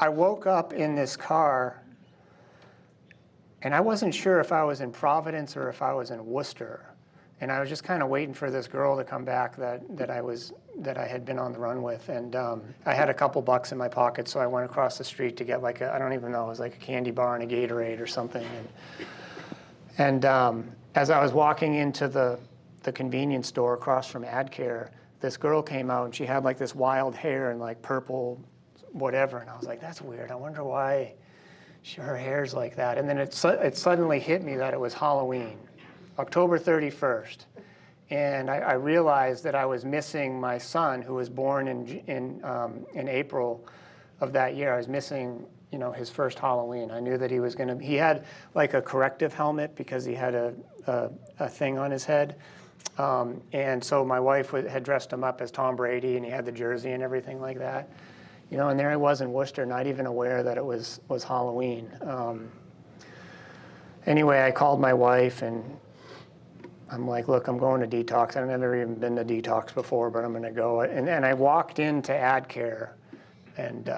I woke up in this car, and I wasn't sure if I was in Providence or if I was in Worcester. And I was just kind of waiting for this girl to come back that I had been on the run with. And I had a couple bucks in my pocket, so I went across the street to get like I don't even know, it was like a candy bar and a Gatorade or something. And as I was walking into the convenience store across from AdCare, this girl came out and she had like this wild hair and like purple whatever. And I was like, that's weird. I wonder why her hair's like that. And then it suddenly hit me that it was Halloween. October 31st, and I realized that I was missing my son, who was born in April of that year. I was missing, his first Halloween. I knew that he had like a corrective helmet because he had a thing on his head, and so my wife had dressed him up as Tom Brady, and he had the jersey and everything like that, and there I was in Worcester, not even aware that it was Halloween. Anyway, I called my wife and I'm like, look, I'm going to detox. I've never even been to detox before, but I'm going to go. And I walked into AdCare, and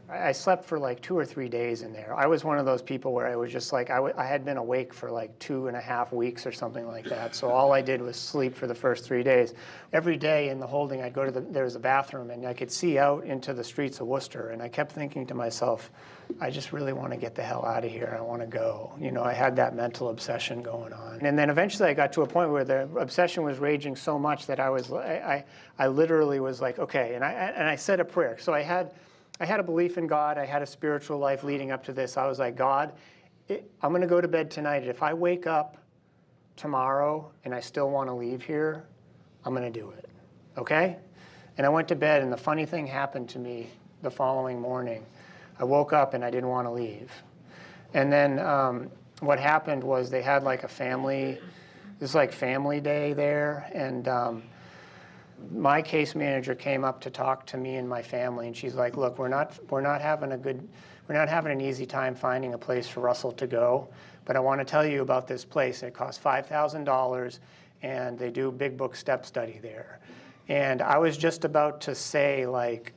I slept for like 2 or 3 days in there. I was one of those people where I was just like, I had been awake for like 2.5 weeks or something like that. So all I did was sleep for the first 3 days. Every day in the holding, I'd go to there was a bathroom, and I could see out into the streets of Worcester. And I kept thinking to myself, I just really want to get the hell out of here. I want to go. I had that mental obsession going on. And then eventually I got to a point where the obsession was raging so much that I literally was like, okay. And I said a prayer. So I had a belief in God. I had a spiritual life leading up to this. I was like, God, I'm going to go to bed tonight. If I wake up tomorrow and I still want to leave here, I'm going to do it. Okay? And I went to bed, and the funny thing happened to me the following morning. I woke up and I didn't want to leave. And then what happened was they had like a family day there, and my case manager came up to talk to me and my family, and she's like, look, we're not having an easy time finding a place for Russell to go, but I want to tell you about this place. It costs $5,000, and they do big book step study there. And I was just about to say, like,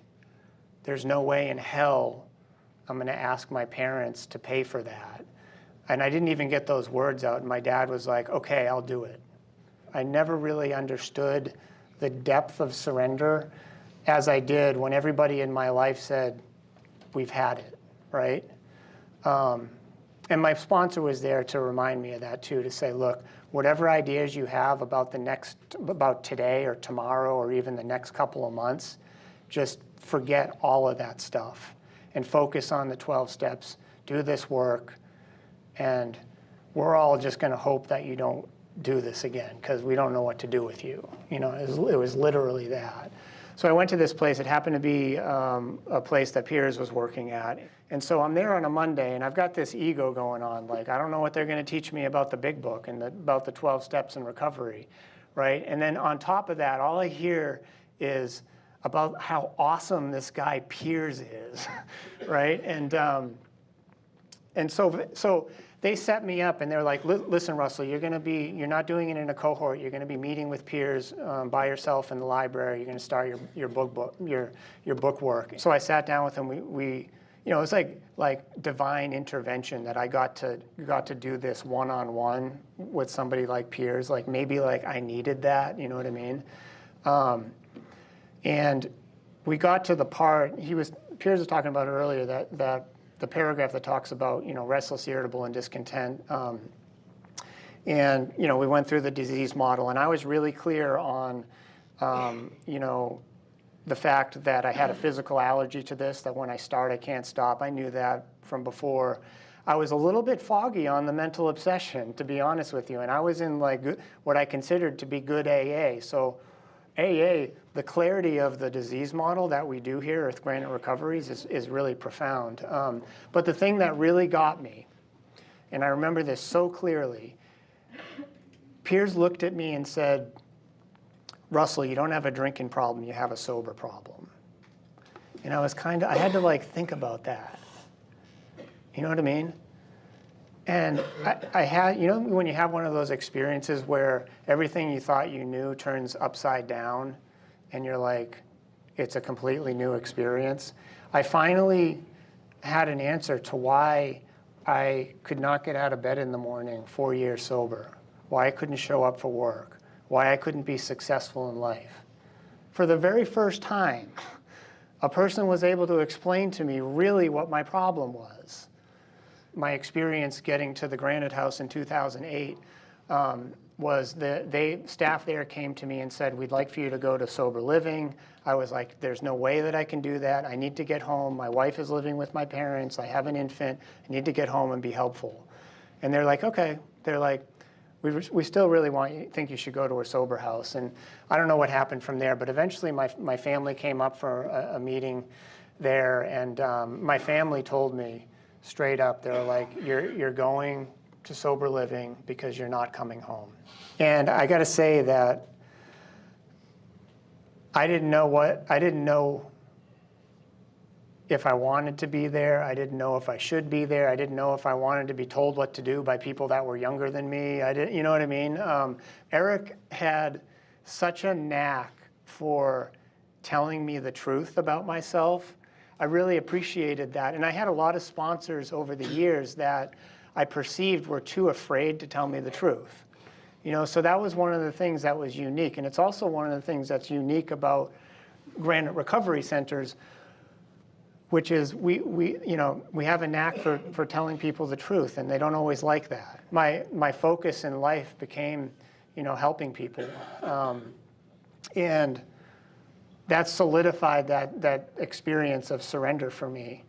there's no way in hell I'm going to ask my parents to pay for that. And I didn't even get those words out, and my dad was like, okay, I'll do it. I never really understood the depth of surrender as I did when everybody in my life said, we've had it, right? And my sponsor was there to remind me of that too, to say, look, whatever ideas you have about today or tomorrow or even the next couple of months, just forget all of that stuff and focus on the 12 steps, do this work, and we're all just going to hope that you don't do this again because we don't know what to do with you. It was literally that. So I went to this place. It happened to be a place that Piers was working at. And so I'm there on a Monday, and I've got this ego going on. Like, I don't know what they're going to teach me about the big book and about the 12 steps in recovery, right? And then on top of that, all I hear is about how awesome this guy Piers is, right? And so they set me up, and they're like, listen, Russell, you're not doing it in a cohort. You're going to be meeting with peers by yourself in the library. You're going to start your book work. So I sat down with them. We it was like divine intervention that I got to do this one-on-one with somebody like Piers. Like maybe like I needed that. You know what I mean? And we got to the part Piers was talking about earlier that the paragraph that talks about restless, irritable, and discontent, and we went through the disease model, and I was really clear on the fact that I had a physical allergy to this, that when I start I can't stop. I knew that from before. I was a little bit foggy on the mental obsession, to be honest with you, and I was in like what I considered to be good AA. So AA, the clarity of the disease model that we do here at Granite Recoveries is really profound. But the thing that really got me, and I remember this so clearly, Piers looked at me and said, Russell, you don't have a drinking problem, you have a sober problem. And I had to like think about that. You know what I mean? And I had, when you have one of those experiences where everything you thought you knew turns upside down and you're like, it's a completely new experience. I finally had an answer to why I could not get out of bed in the morning 4 years sober, why I couldn't show up for work, why I couldn't be successful in life. For the very first time, a person was able to explain to me really what my problem was. My experience getting to the Granite House in 2008 was staff there came to me and said, we'd like for you to go to sober living. I was like, there's no way that I can do that. I need to get home. My wife is living with my parents. I have an infant. I need to get home and be helpful. And they're like, okay. They're like, we still really think you should go to a sober house. And I don't know what happened from there, but eventually my family came up for a meeting there, and my family told me straight up, they were like, you're going to sober living because you're not coming home. And I got to say that I didn't know if I wanted to be there. I didn't know if I should be there. I didn't know if I wanted to be told what to do by people that were younger than me. You know what I mean? Eric had such a knack for telling me the truth about myself. I really appreciated that. And I had a lot of sponsors over the years that I perceived were too afraid to tell me the truth. You know, so that was one of the things that was unique. And it's also one of the things that's unique about Granite Recovery Centers, which is we have a knack for telling people the truth, and they don't always like that. My focus in life became, helping people. And that solidified that experience of surrender for me.